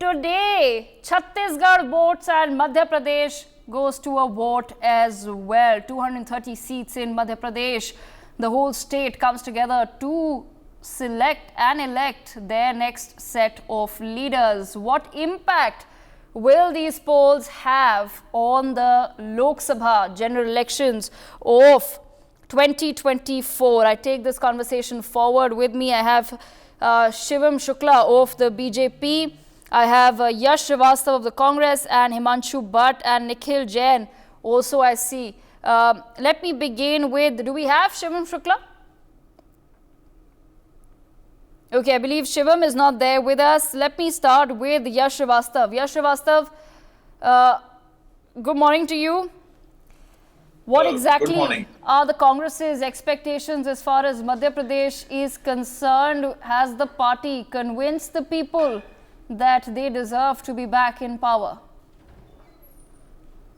today, Chhattisgarh votes and Madhya Pradesh goes to a vote as well. 230 seats in Madhya Pradesh. The whole state comes together to select and elect their next set of leaders. What impact will these polls have on the Lok Sabha general elections of 2024? I take this conversation forward. With me, I have Shivam Shukla of the BJP. I have Yash Srivastava of the Congress and Himanshu Bhatt and Nikhil Jain. Also, I see. Let me begin with, do we have Shivam Shukla? Okay, I believe Shivam is not there with us. Let me start with Yash Srivastava. Yash Srivastava, good morning to you. What exactly are the Congress's expectations as far as Madhya Pradesh is concerned? Has the party convinced the people that they deserve to be back in power?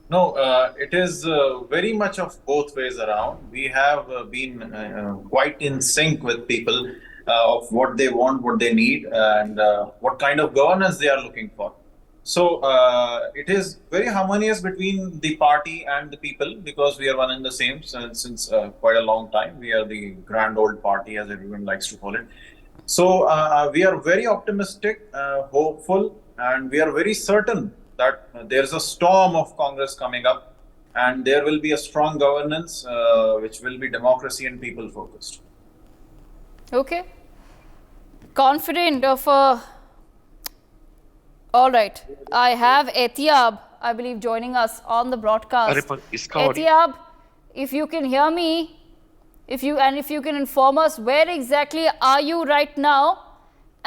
No, it is very much of both ways around. We have been quite in sync with people of what they want, what they need, and what kind of governance they are looking for. So it is very harmonious between the party and the people, because we are one and the same since quite a long time. We are the grand old party, as everyone likes to call it. So we are very optimistic, hopeful, and we are very certain that there is a storm of Congress coming up, and there will be a strong governance which will be democracy and people focused. Okay. Confident of a... All right. I have Etiyab, I believe, joining us on the broadcast. Etiyab, if you can hear me, if you can inform us, where exactly are you right now?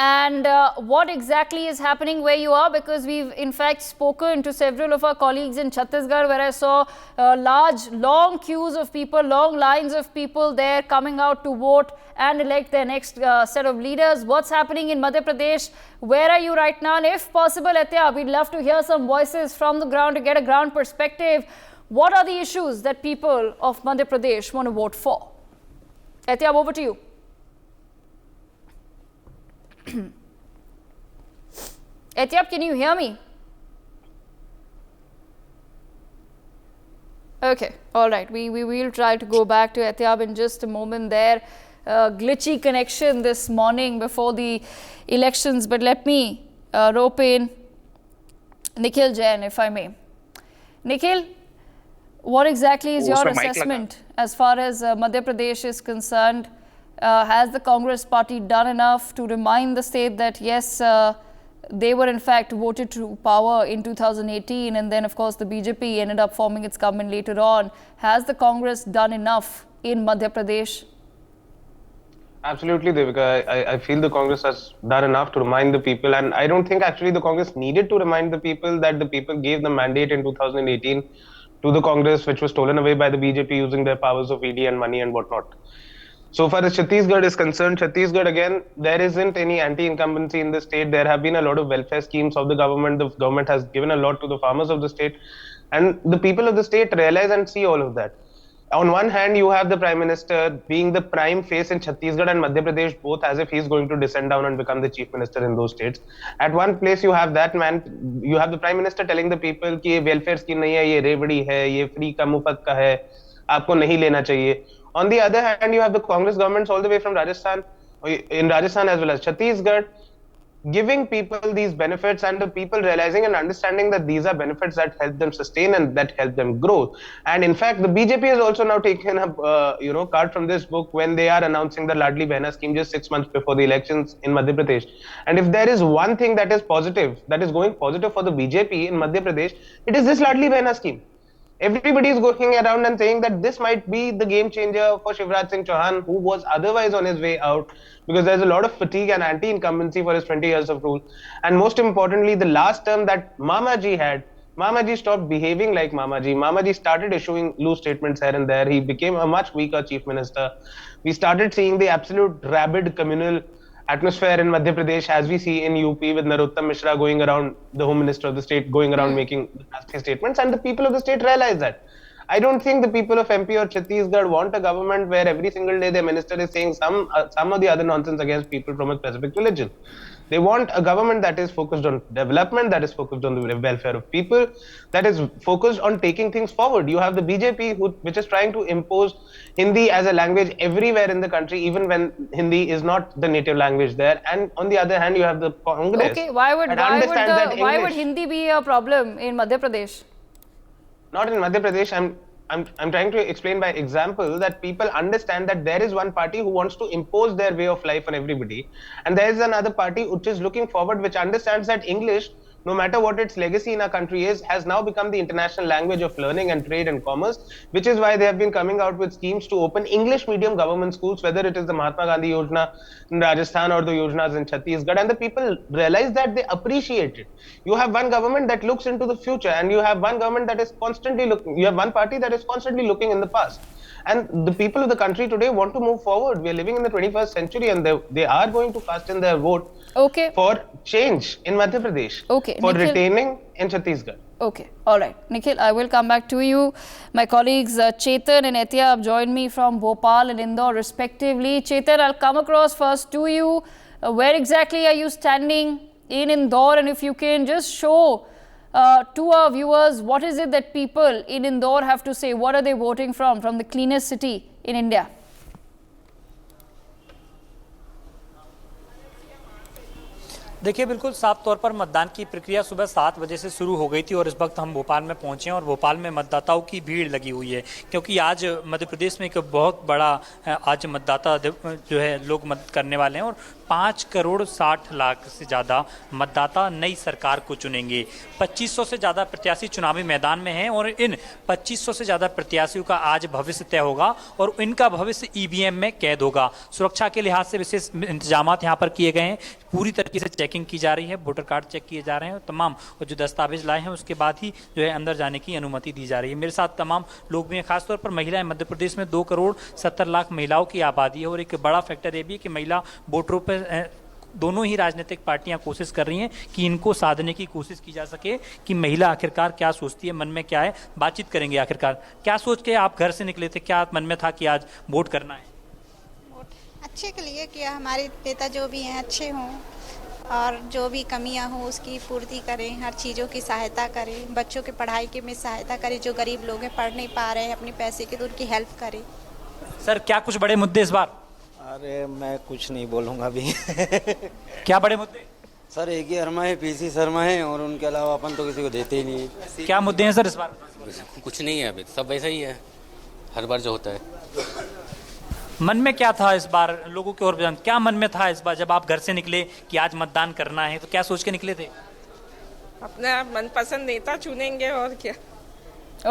And what exactly is happening where you are? Because we've in fact spoken to several of our colleagues in Chhattisgarh, where I saw long queues of people, long lines of people there coming out to vote and elect their next set of leaders. What's happening in Madhya Pradesh? Where are you right now? And if possible, Etiyab, we'd love to hear some voices from the ground to get a ground perspective. What are the issues that people of Madhya Pradesh want to vote for? Etiyab, over to you. Etiyab, can you hear me? Okay, all right. We will try to go back to Etiyab in just a moment there. Glitchy connection this morning before the elections, but let me rope in Nikhil Jain, if I may. Nikhil, what exactly is your assessment as far as Madhya Pradesh is concerned? Has the Congress party done enough to remind the state that yes, they were in fact voted to power in 2018, and then of course the BJP ended up forming its government later on. Has the Congress done enough in Madhya Pradesh? Absolutely, Devika. I feel the Congress has done enough to remind the people, and I don't think actually the Congress needed to remind the people that the people gave the mandate in 2018 to the Congress, which was stolen away by the BJP using their powers of ED and money and whatnot. So far as Chhattisgarh is concerned, Chhattisgarh, again, there isn't any anti-incumbency in the state. There have been a lot of welfare schemes of the government. The government has given a lot to the farmers of the state. And the people of the state realize and see all of that. On one hand, you have the Prime Minister being the prime face in Chhattisgarh and Madhya Pradesh, both as if he's going to descend down and become the Chief Minister in those states. At one place, you have that man, you have the Prime Minister telling the people that this welfare scheme nahi hai, ye rebdi hai, ye free ka mufat ka hai, aapko nahi lena chahiye. On the other hand, you have the Congress governments all the way from Rajasthan, in Rajasthan as well as Chhattisgarh, giving people these benefits, and the people realizing and understanding that these are benefits that help them sustain and that help them grow. And in fact, the BJP has also now taken up, card from this book when they are announcing the Ladli Behna scheme just 6 months before the elections in Madhya Pradesh. And if there is one thing that is positive, that is going positive for the BJP in Madhya Pradesh, it is this Ladli Behna scheme. Everybody is going around and saying that this might be the game changer for Shivraj Singh Chauhan, who was otherwise on his way out, because there's a lot of fatigue and anti-incumbency for his 20 years of rule. And most importantly, the last term that Mamaji had, Mamaji stopped behaving like Mamaji. Mamaji started issuing loose statements here and there. He became a much weaker chief minister. We started seeing the absolute rabid communal atmosphere in Madhya Pradesh, as we see in UP with Narottam Mishra going around, the Home Minister of the state, going around making nasty statements, and the people of the state realize that. I don't think the people of MP or Chhattisgarh want a government where every single day their minister is saying some of the other nonsense against people from a specific religion. They want a government that is focused on development, that is focused on the welfare of people, that is focused on taking things forward. You have the BJP, which is trying to impose Hindi as a language everywhere in the country, even when Hindi is not the native language there. And on the other hand, you have the Congress. Okay, why would Hindi be a problem in Madhya Pradesh? Not in Madhya Pradesh. I'm trying to explain by example that people understand that there is one party who wants to impose their way of life on everybody, and there is another party which is looking forward, which understands that English, no matter what its legacy in our country is, has now become the international language of learning and trade and commerce, which is why they have been coming out with schemes to open English medium government schools, whether it is the Mahatma Gandhi Yojana in Rajasthan or the Yojanas in Chhattisgarh, and the people realize that, they appreciate it. You have one government that looks into the future, and you have one government that is constantly looking, you have one party that is constantly looking in the past. And the people of the country today want to move forward. We are living in the 21st century, and they are going to cast in their vote for change in Madhya Pradesh, for Nikhil, retaining in Chhattisgarh. Okay, all right. Nikhil, I will come back to you. My colleagues Chetan and Etya joined me from Bhopal and Indore respectively. Chetan, I'll come across first to you. Where exactly are you standing in Indore? And if you can just show to our viewers, what is it that people in Indore have to say? What are they voting from the cleanest city in India? देखिए, बिल्कुल साफ तौर पर मतदान की प्रक्रिया सुबह 7 बजे से शुरू हो गई थी और इस वक्त हम भोपाल में पहुंचे हैं और भोपाल में मतदाताओं की भीड़ लगी हुई है, क्योंकि आज मध्य प्रदेश में एक बहुत बड़ा आज मतदाता जो है लोग मत करने वाले हैं और 5 करोड़ 60 लाख से ज़्यादा मतदाता नई सरकार को चुनेंगे। 2500 से ज़्यादा प्रत्याशी चुनावी मैदान में हैं और इन 2500 से ज़्यादा प्रत्याशियों का आज भविष्य तय होगा और इनका भविष्य ईवीएम में कैद होगा। सुरक्षा के लिहाज से विशेष इंतजाम यहाँ पर किए गए हैं, पूरी तरीके से चेकिंग की जा रही है, वोटर कार्ड चेक किए जा रहे हैं और तमाम जो दस्तावेज लाए हैं उसके बाद ही जो है अंदर जाने की अनुमति दी जा रही है। मेरे साथ तमाम लोग भी हैं, खासतौर पर महिलाएं। मध्य प्रदेश में 2 करोड़ 70 लाख महिलाओं की आबादी है और एक बड़ा फैक्टर ये भी है कि महिला वोटरों पर दोनों ही राजनीतिक पार्टियां कोशिश कर रही हैं कि इनको साधने की कोशिश की जा सके कि महिला आखिरकार क्या सोचती है, मन में क्या है। बातचीत करेंगे आखिरकार क्या सोच के आप घर से निकले थे, क्या मन में था कि आज वोट करना है? अच्छे के लिए कि हमारे नेता जो भी हैं अच्छे हों और जो भी कमियां हों उसकी पूर्ति करें, हर चीज़ों की सहायता करें, बच्चों की पढ़ाई के में सहायता करें, जो गरीब लोग हैं पढ़ नहीं पा रहे हैं अपने पैसे के तो उनकी हेल्प करें। सर, क्या कुछ बड़े मुद्दे इस बार? अरे मैं कुछ नहीं बोलूँगा अभी। क्या बड़े मुद्दे? सर एक ही शर्मा है, पीसी शर्मा है और उनके अलावा अपन तो किसी को देते ही नहीं है। क्या मुद्दे हैं सर इस बार? कुछ नहीं है अभी, सब वैसा ही है हर बार जो होता है। मन में क्या था इस बार लोगों की ओर, क्या मन में था इस बार जब आप घर से निकले कि आज मतदान करना है, तो क्या सोच के निकले थे? अपना मनपसंद नेता चुनेंगे और क्या।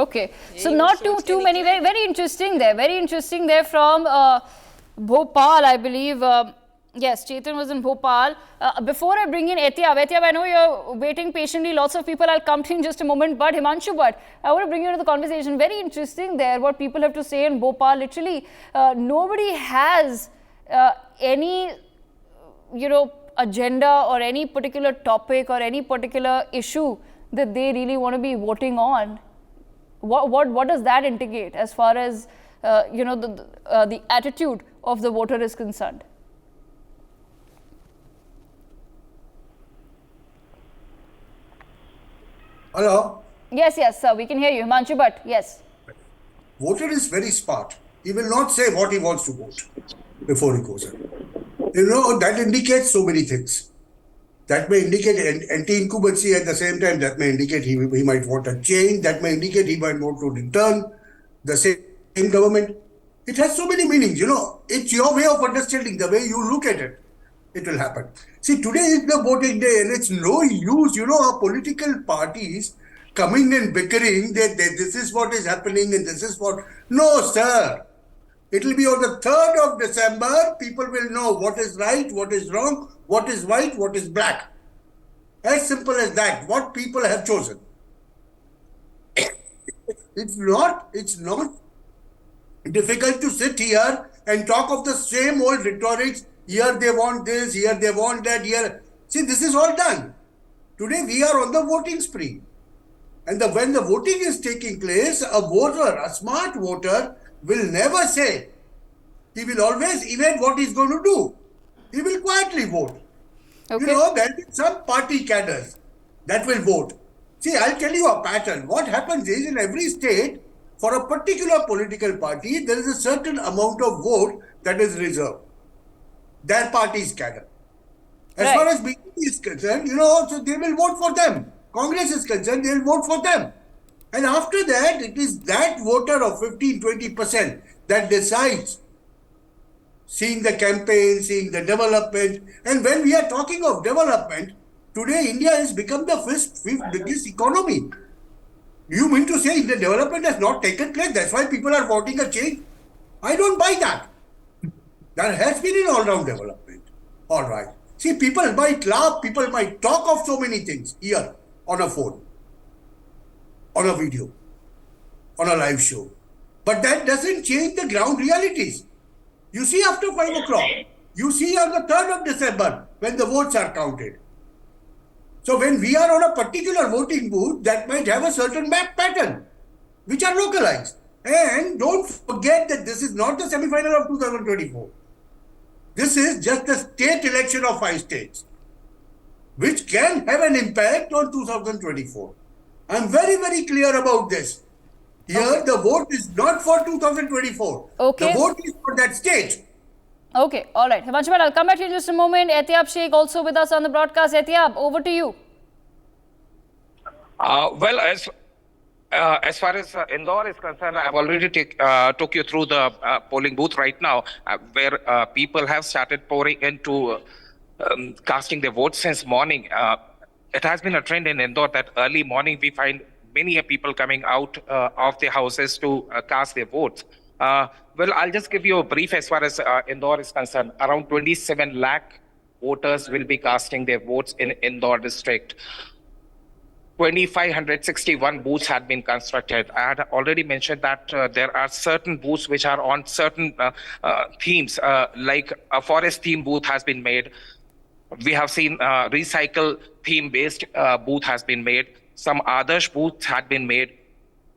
Okay, so not too many. Very interesting there. Very interesting there from Bhopal, I believe. Yes, Chetan was in Bhopal. Before I bring in Etya, I know you're waiting patiently. Lots of people. I'll come to you in just a moment. But Himanshu, I want to bring you into the conversation. Very interesting there. What people have to say in Bhopal. Literally, nobody has any, agenda or any particular topic or any particular issue that they really want to be voting on. What does that indicate as far as the attitude of the voter is concerned? Hello? Yes, sir. We can hear you. Himanshu Bhatt, yes. Voter is very smart. He will not say what he wants to vote before he goes in. That indicates so many things. That may indicate anti-incumbency at the same time. That may indicate he might want a change. That may indicate he might want to return the same government. It has so many meanings, It's your way of understanding, the way you look at it. It will happen. See, today is the voting day and it's no use, our political parties coming and bickering that this is what is happening and this is what... No, sir. It will be on the 3rd of December. People will know what is right, what is wrong, what is white, what is black. As simple as that. What people have chosen. It's not difficult to sit here and talk of the same old rhetorics. Here they want this, here they want that, here. See, this is all done. Today we are on the voting spree. And when the voting is taking place, a voter, a smart voter, will never say. He will always evade what he's going to do. He will quietly vote. You know, there will be some party cadres that will vote. See, I'll tell you a pattern. What happens is, in every state, for a particular political party, there is a certain amount of vote that is reserved. Their party's cadre. As far as BJP is concerned, you know, so they will vote for them. Congress is concerned, they will vote for them. And after that, it is that voter of 15-20% that decides, seeing the campaign, seeing the development. And when we are talking of development, today India has become the fifth biggest economy. You mean to say the development has not taken place? That's why people are voting a change? I don't buy that. There has been an all-round development. All right. See, people might laugh, people might talk of so many things here on a phone, on a video, on a live show. But that doesn't change the ground realities. You see after 5 o'clock, you see on the 3rd of December when the votes are counted. So when we are on a particular voting booth, that might have a certain map pattern, which are localized. And don't forget that this is not the semi-final of 2024. This is just the state election of 5 states, which can have an impact on 2024. I'm very, very clear about this. Here, the vote is not for 2024. The vote is for that state. Okay, all right. Himanshu, I'll come back to you in just a moment. Ehtiyab Sheikh also with us on the broadcast. Ehtiyab, over to you. Well, as far as Indore is concerned, I've already took you through the polling booth right now, where people have started pouring into casting their votes since morning. It has been a trend in Indore that early morning we find many people coming out of their houses to cast their votes. Well, I'll just give you a brief as far as Indore is concerned. Around 27 lakh voters will be casting their votes in Indore district. 2,561 booths had been constructed. I had already mentioned that there are certain booths which are on certain themes, like a forest theme booth has been made. We have seen recycle theme-based booth has been made. Some Adarsh booths had been made.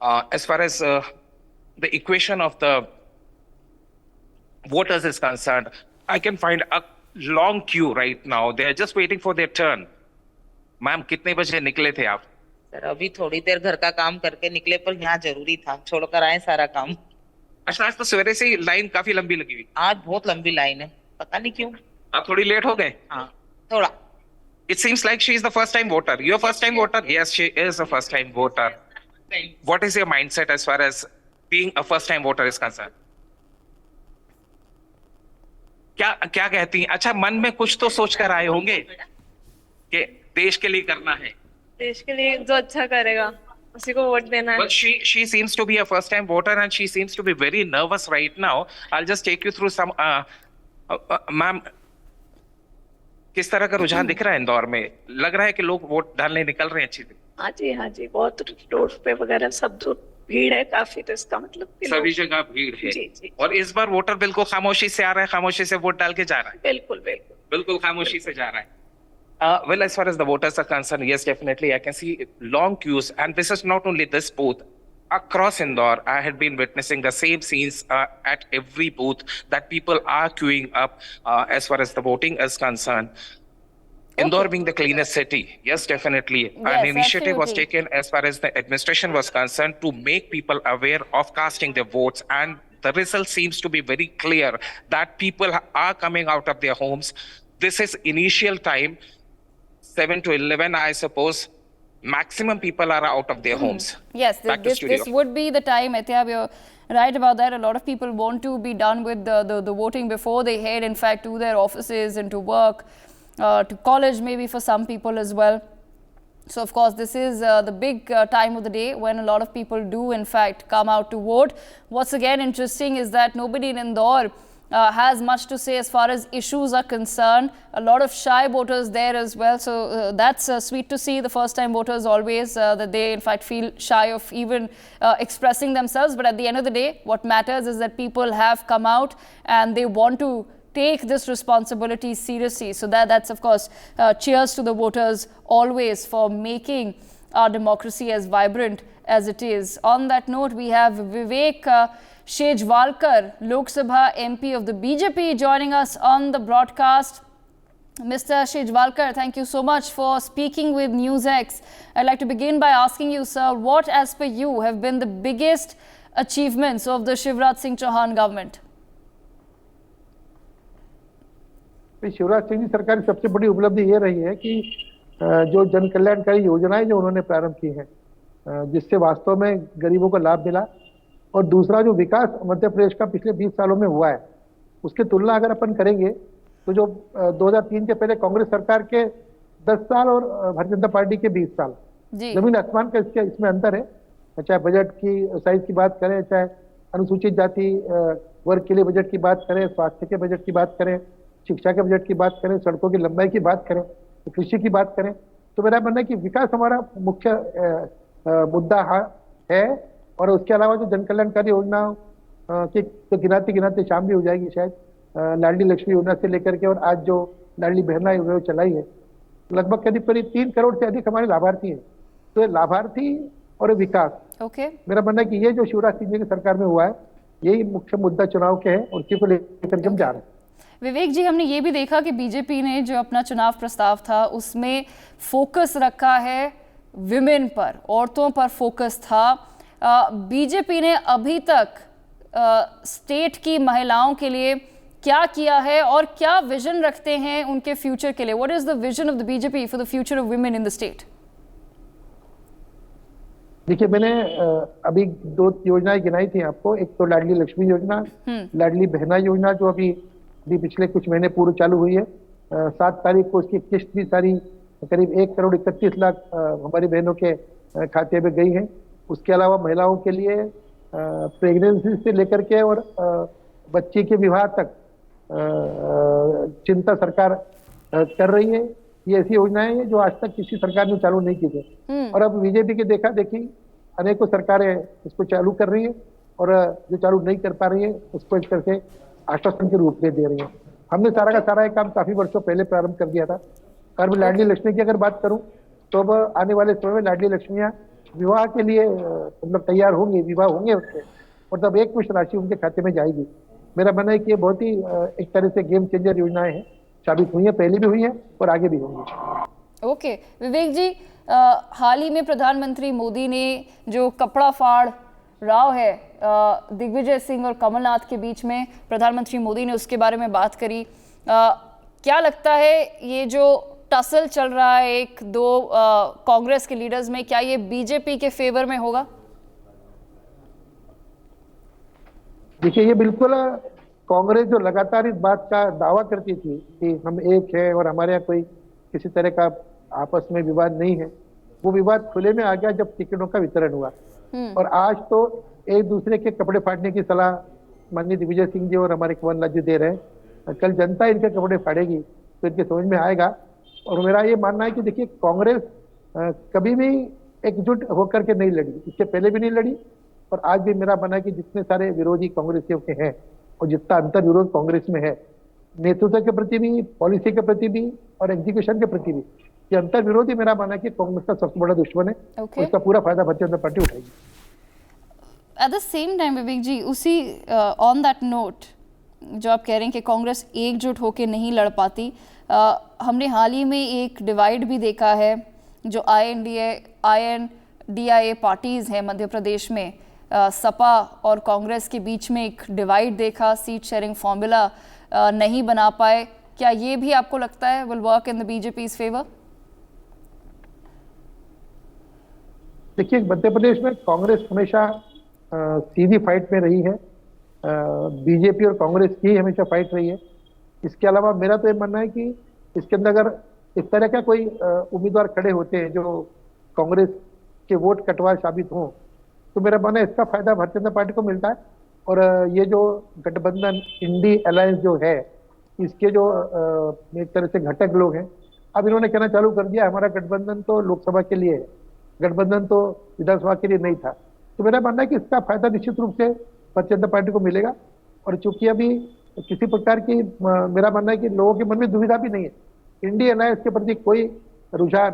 As far as the equation of the voters is concerned, I can find a long queue right now. They are just waiting for their turn. Ma'am कितने बजे निकले थे आप? Sir अभी थोड़ी देर घर का काम करके निकले, पर यहाँ जरूरी था, छोड़कर आए सारा काम। अच्छा, आज तो सवेरे से ही लाइन काफी लंबी लगी हुई। आज बहुत लंबी लाइन है, पता नहीं क्यों। आप थोड़ी लेट हो गए? हाँ, थोड़ा। It seems like she is the first time voter. You're a first time voter? Yes, she is a first time voter. What is your mindset as far as being a first time voter is concerned? क्या कहती हैं? अच्छा, मन में कुछ तो सोच कर आए होंगे कि देश के लिए करना है, देश के लिए जो अच्छा करेगा उसी को वोट देना है। But she seems to be a first time voter and she seems to be very nervous right now. I'll just take you through some ma'am, किस तरह का रुझान दिख रहा है इंदौर में? लग रहा है कि लोग वोट डालने निकल रहे हैं अच्छी तरह? हाँ जी, बहुत रोड पे वगैरह सब जो भीड़ है काफी, तो इसका मतलब सभी जगह भीड़ है। जी। और इस बार वोटर बिल्कुल खामोशी से आ रहा है, खामोशी से वोट डाल के जा रहा है। बिल्कुल खामोशी से जा रहा है। Well, as far as the voters are concerned, yes, definitely, I can see long queues, and this is not only this booth. Across Indore, I had been witnessing the same scenes at every booth, that people are queuing up as far as the voting is concerned. Indore being the cleanest city, yes, definitely. Yes, an initiative was absolutely. taken as far as the administration was concerned to make people aware of casting their votes, and the result seems to be very clear that people are coming out of their homes. This is initial time, 7 to 11, I suppose. Maximum people are out of their homes. Yes, this would be the time. Ehtiyab, you're right about that. A lot of people want to be done with the voting before they head, in fact, to their offices and to work, to college maybe for some people as well. So, of course, this is the big time of the day when a lot of people do, in fact, come out to vote. What's again interesting is that nobody in Indore has much to say as far as issues are concerned. A lot of shy voters there as well. So that's sweet to see. The first time voters always that they in fact feel shy of even expressing themselves. But at the end of the day, what matters is that people have come out and they want to take this responsibility seriously. So that's of course cheers to the voters always for making our democracy as vibrant as it is. On that note, we have Vivek Shejwalkar, Lok Sabha MP of the BJP, joining us on the broadcast. Mr. Shejwalkar, thank you so much for speaking with NewsX. I'd like to begin by asking you, sir, what as per you have been the biggest achievements of the Shivraj Singh Chauhan government? Shivraj Singh ji सरकार की सबसे बड़ी उपलब्धि ये रही है कि जो जन कल्याणकारी योजनाएं जो उन्होंने प्रारंभ की हैं, जिससे वास्तव में गरीबों को लाभ मिला, और दूसरा जो विकास मध्य प्रदेश का पिछले 20 सालों में हुआ है, उसकी तुलना अगर अपन करेंगे तो जो 2003 के पहले कांग्रेस सरकार के 10 साल और भारतीय जनता पार्टी के 20 साल, जमीन आसमान का इसमें अंतर है। चाहे बजट की साइज की बात करें, चाहे अनुसूचित जाति वर्ग के लिए बजट की बात करें, स्वास्थ्य के बजट की बात करें, शिक्षा के बजट की बात करें, सड़कों की लंबाई की बात करें, कृषि की बात करें, तो मेरा मानना है कि विकास हमारा मुख्य मुद्दा है। और उसके अलावा जो जन कल्याणकारी योजना की तो गिनाते गिनाते शाम भी हो जाएगी शायद, लाडली लक्ष्मी योजना से लेकर के और आज जो लाडली बहना योजना चलाई है, लगभग करीब 3 करोड़ से अधिक हमारे लाभार्थी हैं। तो लाभार्थी और विकास, मेरा मानना है कि ये जो शिवराज सिंह जी की सरकार में हुआ है, यही मुख्य मुद्दा चुनाव के है और इसी को लेकर के हम जा रहे हैं। विवेक जी, हमने ये भी देखा कि बीजेपी ने जो अपना चुनाव प्रस्ताव था उसमें फोकस रखा है विमेन पर, औरतों पर फोकस था। बीजेपी ने अभी तक स्टेट की महिलाओं के लिए क्या किया है और क्या विजन रखते हैं उनके फ्यूचर के लिए? What is the vision of the BJP for the future of women in the state? देखिए, मैंने अभी 2 योजनाएं गिनाई थी आपको। एक तो लाडली लक्ष्मी योजना, लाडली बहना योजना जो अभी पिछले कुछ महीने पूर्व चालू हुई है। 7 तारीख को उसकी किस्त भी सारी करीब 1 करोड़ 31 लाख हमारी बहनों के खाते में गई है। उसके अलावा महिलाओं के लिए प्रेगनेंसी से लेकर के और बच्चे के विवाह तक चिंता सरकार कर रही है। ये ऐसी योजनाएं हैं जो आज तक किसी सरकार ने चालू नहीं की थी, और अब बीजेपी के देखा देखी अनेकों सरकारें इसको चालू कर रही है, और जो चालू नहीं कर पा रही है उसको एक तरह से आश्वासन के रूप में दे रही है। हमने सारा का सारा काम काफी वर्षों पहले प्रारंभ कर दिया था। और मैं लाडली लक्ष्मी की अगर बात करूं तो अब आने वाले समय में लाडली लक्ष्मियां विवाह के लिए मतलब तैयार होंगे, विवाह होंगे उसके, और तब एक मुश्त राशि उनके खाते में जाएगी। मेरा मानना है कि ये बहुत ही एक तरह से गेम चेंजर योजनाएं हैं, साबित हुई है, पहले भी हुई है और आगे भी होंगी। ओके विवेक जी, हाल ही में प्रधानमंत्री मोदी ने जो कपड़ा फाड़ राव है दिग्विजय सिंह और कमलनाथ के बीच में, प्रधानमंत्री मोदी ने उसके बारे में बात करी। क्या लगता है ये जो टसल चल रहा है 1-2 कांग्रेस के लीडर्स में, क्या ये बीजेपी के फेवर में होगा? देखिए, ये बिल्कुल कांग्रेस जो लगातार इस बात का दावा करती थी कि हम एक है और हमारे यहाँ कोई किसी तरह का आपस में विवाद नहीं है, वो विवाद खुले में आ गया जब टिकटों का वितरण हुआ। और आज तो एक दूसरे के कपड़े फाड़ने की सलाह माननीय दिग्विजय सिंह जी और हमारे कमलनाथ जी दे रहे हैं। कल जनता इनके कपड़े फाड़ेगी तो इनके समझ में आएगा। और मेरा ये मानना है कि देखिए, कांग्रेस कभी भी एकजुट होकर के नहीं लड़ी, इससे पहले भी नहीं लड़ी और आज भी मेरा मानना है कि जितने सारे विरोधी कांग्रेसियों के हैं और जितना अंतर विरोध कांग्रेस में है, नेतृत्व के प्रति भी, पॉलिसी के प्रति भी और एग्जीक्यूशन के प्रति भी, ये अंतर विरोधी मेरा मानना है कि कांग्रेस का सबसे बड़ा दुश्मन है। उसका पूरा फायदा भारतीय जनता पार्टी उठाएगी। एट द सेम टाइम विवेक जी, उसी ऑन दैट नोट जो आप कह रहे हैं कि कांग्रेस एकजुट होकर नहीं लड़ पाती, हमने हाल ही में एक डिवाइड भी देखा है जो INDIA पार्टीज़ हैं मध्य प्रदेश में, सपा और कांग्रेस के बीच में एक डिवाइड देखा, सीट शेयरिंग फॉर्मूला नहीं बना पाए। क्या ये भी आपको लगता है will work in the BJP's favour? देखिए, मध्य प्रदेश में कांग्रेस हमेशा सीधी फाइट में रही है, बीजेपी और कांग्रेस की हमेशा फाइट रही है। इसके अलावा मेरा तो ये मानना है कि इसके अंदर अगर इस तरह का कोई उम्मीदवार खड़े होते हैं जो कांग्रेस के वोट कटवा साबित हों, तो मेरा मानना है इसका फायदा भारतीय जनता पार्टी को मिलता है। और ये जो गठबंधन इंडी अलायंस जो है, इसके जो एक तरह से घटक लोग हैं, अब इन्होंने कहना चालू कर दिया हमारा गठबंधन तो लोकसभा के लिए है, गठबंधन तो विधानसभा के लिए नहीं था। तो मेरा मानना है कि इसका फायदा निश्चित रूप से भारतीय जनता पार्टी को मिलेगा। और चूंकि अभी किसी प्रकार की मेरा मानना है कि लोगों के मन में दुविधा भी नहीं है, इंडिया अलायंस के प्रति कोई रुझान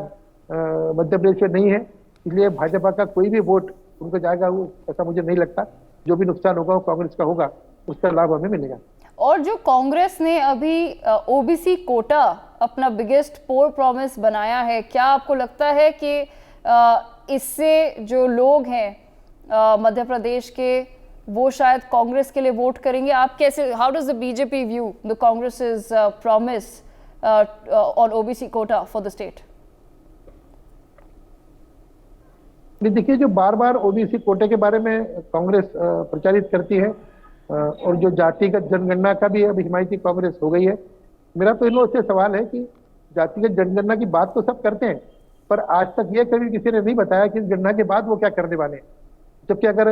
मध्य प्रदेश में नहीं है, इसलिए भाजपा का कोई भी वोट उनको जाएगा वो ऐसा मुझे नहीं लगता। जो भी नुकसान होगा वो कांग्रेस का होगा, उसका लाभ हमें मिलेगा। और जो कांग्रेस ने अभी ओबीसी कोटा अपना बिगेस्ट पोल प्रॉमिस बनाया है, क्या आपको लगता है कि इससे जो लोग हैं मध्य प्रदेश के वो शायद कांग्रेस के लिए वोट करेंगे? आप कैसे, how does the BJP view the Congress's promise on OBC quota for the state? देखिए, जो बार बार ओबीसी कोटे के बारे में कांग्रेस प्रचारित करती है और जो जातिगत जनगणना का भी अब हिमायती कांग्रेस हो गई है, मेरा तो इन लोगों से सवाल है कि जातिगत जनगणना की बात तो सब करते हैं, पर आज तक ये कभी किसी ने नहीं बताया कि इस गणना के बाद वो क्या करने वाले हैं। जबकि अगर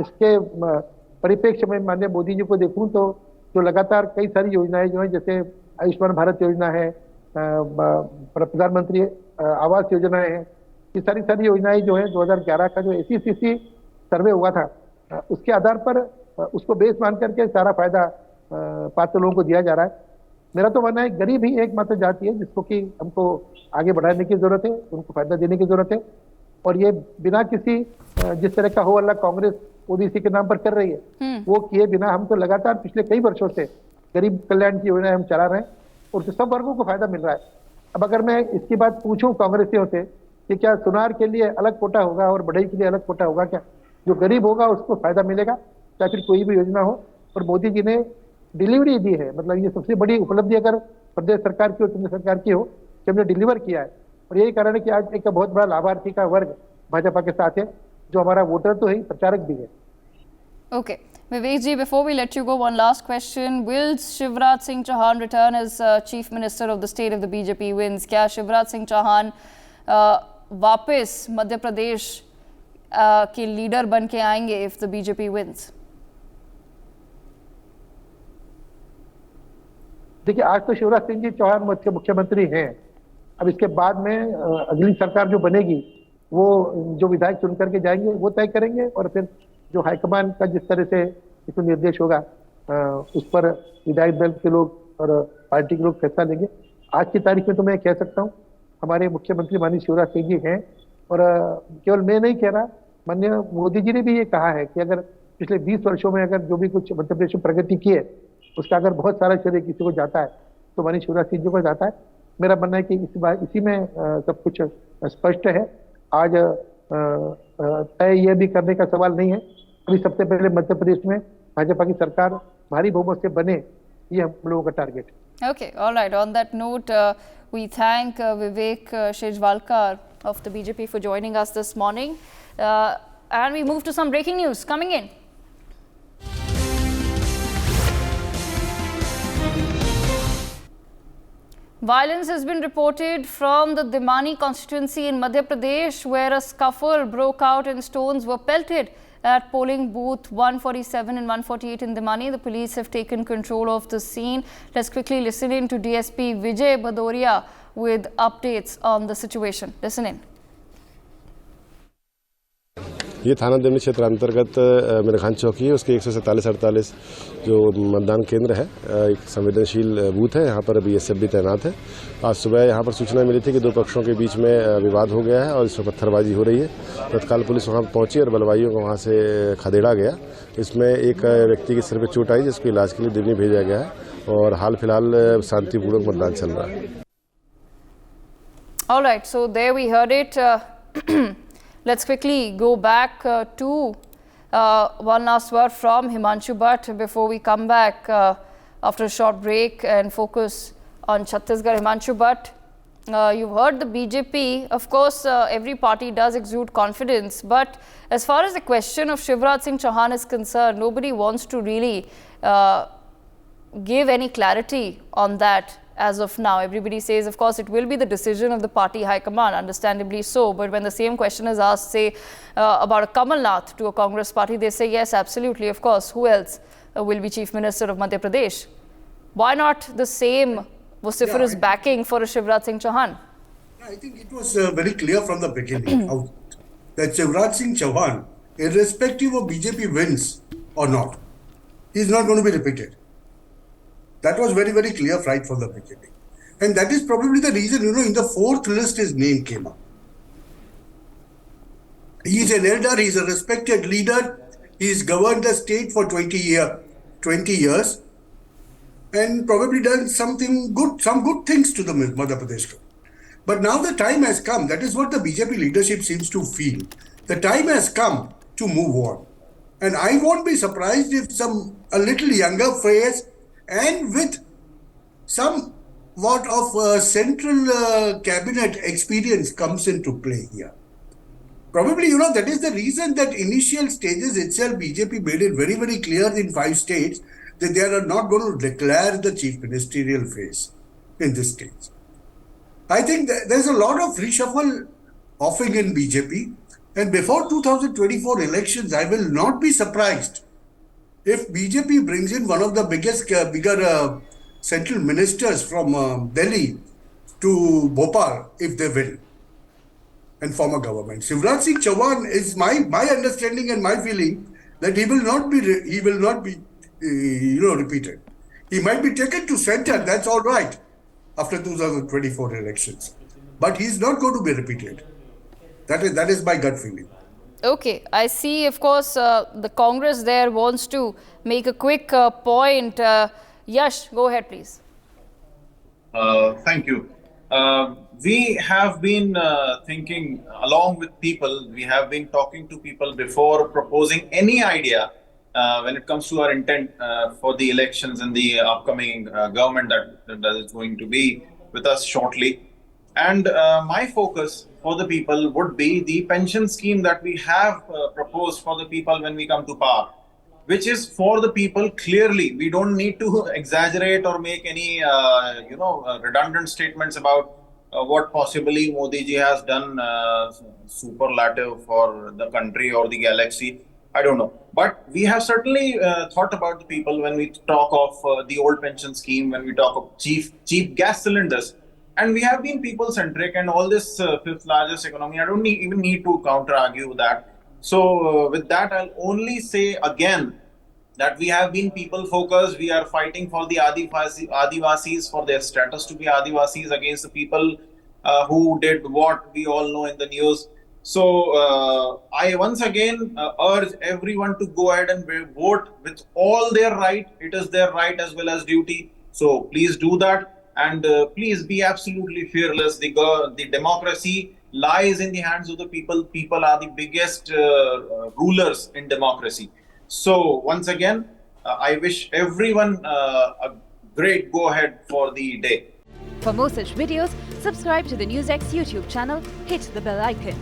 इसके परिप्रेक्ष्य में माननीय मोदी जी को देखूं तो जो लगातार कई सारी योजनाएं जो है, जैसे आयुष्मान भारत योजना है, प्रधानमंत्री आवास योजनाएं हैं, ये सारी योजनाएं जो है 2011 का जो एससीसी सर्वे हुआ था, उसके आधार पर उसको बेस मान करके सारा फायदा पात्र लोगों को दिया जा रहा है। मेरा तो मानना है गरीब ही एकमात्र जाति है जिसको कि हमको आगे बढ़ाने की जरूरत है, उनको फायदा देने की जरूरत है। और ये बिना किसी जिस तरह का हो अल्लाह कांग्रेस ओबीसी के नाम पर कर रही है, वो किए बिना हम तो लगातार पिछले कई वर्षों से गरीब कल्याण की योजनाएं हम चला रहे हैं और सब वर्गों को फायदा मिल रहा है। अब अगर मैं इसकी बात पूछूं कांग्रेसियों से कि क्या सुनार के लिए अलग कोटा होगा और बढ़ई के लिए अलग कोटा होगा, क्या जो गरीब होगा उसको फायदा मिलेगा, चाहे फिर कोई भी योजना हो? और मोदी जी ने डिलीवरी दी है, मतलब ये सबसे बड़ी उपलब्धि अगर प्रदेश सरकार की और केंद्र सरकार की हो कि हमने डिलीवर किया है। और यही कारण है कि आज एक बहुत बड़ा लाभार्थी का वर्ग भाजपा के साथ है, जो हमारा वोटर तो है, प्रचारक भी है। Okay. Vivek ji, before we let you go, one last question. Will Shivraj Singh Chauhan return as Chief Minister of the state if the BJP wins? क्या शिवराज सिंह चौहान वापस मध्य प्रदेश के लीडर बन के आएंगे if the BJP wins? देखिए, आज तो शिवराज सिंह जी चौहान मुख्यमंत्री हैं। अब इसके बाद में अगली सरकार जो बनेगी वो जो विधायक चुन करके जाएंगे वो तय करेंगे, और फिर जो हाईकमान का जिस तरह से इसमें निर्देश होगा उस पर विधायक दल के लोग और पार्टी के लोग फैसला लेंगे। आज की तारीख में तो मैं कह सकता हूँ हमारे मुख्यमंत्री माननीय शिवराज सिंह जी हैं, और केवल मैं नहीं कह रहा, माननीय मोदी जी ने भी ये कहा है कि अगर पिछले 20 वर्षों में अगर जो भी कुछ मध्य प्रदेश में प्रगति की है उसका अगर बहुत सारा श्रेय किसी को जाता है तो माननीय शिवराज सिंह जी को जाता है। मेरा मानना है कि इसी में सब कुछ स्पष्ट है। आज तय ये भी करने का सवाल नहीं है, अभी सबसे पहले मध्य प्रदेश में भाजपा की सरकार भारी बहुमत से बने, ये हम लोगों का टारगेट है। Okay, all right. On that note, we thank Vivek Shejwalkar of the BJP for joining us this morning, and we move to some breaking news coming in. Violence has been reported from the Dimani constituency in Madhya Pradesh, where a scuffle broke out and stones were pelted at polling booth 147 and 148 in Dimani. The police have taken control of the scene. Let's quickly listen in to DSP Vijay Badoria with updates on the situation. Listen in. ये थाना दिमनी क्षेत्र अंतर्गत मेरखान चौकी है, उसके 147-48 जो मतदान केंद्र है, एक संवेदनशील बूथ है। यहाँ पर बीएसएफ भी तैनात है। आज सुबह यहाँ पर सूचना मिली थी कि दो पक्षों के बीच में विवाद हो गया है और इसमें पत्थरबाजी हो रही है। तत्काल पुलिस वहाँ पहुंची और बलवाइयों को वहाँ से खदेड़ा गया। इसमें एक व्यक्ति की सिर पर चोट आई जिसको इलाज के लिए दिमनी भेजा गया है और हाल फिलहाल शांतिपूर्वक मतदान चल रहा है। All right, so there we heard it. Let's quickly go back to one last word from Himanshu Bhatt before we come back after a short break and focus on Chhattisgarh. Himanshu Bhatt, you've heard the BJP. Of course, every party does exude confidence, but as far as the question of Shivraj Singh Chauhan is concerned, nobody wants to really give any clarity on that. As of now, everybody says, of course, it will be the decision of the party high command, understandably so. But when the same question is asked, say, about a Kamal Nath to a Congress party, they say, yes, absolutely, of course. Who else will be Chief Minister of Madhya Pradesh? Why not the same vociferous backing for a Shivraj Singh Chauhan? I think it was very clear from the beginning that Shivraj Singh Chauhan, irrespective of BJP wins or not, is not going to be repeated. That was very, very clear right from the beginning. And that is probably the reason, in the fourth list his name came up. He is an elder, he is a respected leader, he has governed the state for 20 years. and probably done something good, some good things to the Madhya Pradesh. But now the time has come. That is what the BJP leadership seems to feel. The time has come to move on. And I won't be surprised if a little younger face and with somewhat of central cabinet experience comes into play here. Probably, that is the reason that initial stages itself, BJP made it very, very clear in 5 states that they are not going to declare the chief ministerial phase in this stage. I think there's a lot of reshuffle offing in BJP. And before 2024 elections, I will not be surprised if BJP brings in one of the bigger central ministers from Delhi to Bhopal if they win and form a government. Shivraj Singh Chauhan is my understanding and my feeling that he will not be repeated. He might be taken to center, that's all right, after 2024 elections. But he is not going to be repeated. That is my gut feeling. Okay, I see, of course, the Congress there wants to make a quick point. Yash, go ahead, please. Thank you. We have been thinking along with people, we have been talking to people before proposing any idea when it comes to our intent for the elections and the upcoming government that is going to be with us shortly. And my focus for the people would be the pension scheme that we have proposed for the people when we come to power, which is for the people clearly. We don't need to exaggerate or make any, redundant statements about what possibly Modi ji has done superlative for the country or the galaxy. I don't know. But we have certainly thought about the people when we talk of the old pension scheme, when we talk of cheap gas cylinders. And we have been people-centric and all this fifth largest economy. I don't even need to counter-argue that. So with that, I'll only say again that we have been people-focused. We are fighting for the Adivasis, for their status to be Adivasis against the people who did what we all know in the news. So I once again urge everyone to go ahead and vote with all their right. It is their right as well as duty. So please do that. And please be absolutely fearless. The democracy lies in the hands of the people. People are the biggest rulers in democracy. So once again, I wish everyone a great go-ahead for the day. For more such videos, subscribe to the NewsX YouTube channel, hit the bell icon.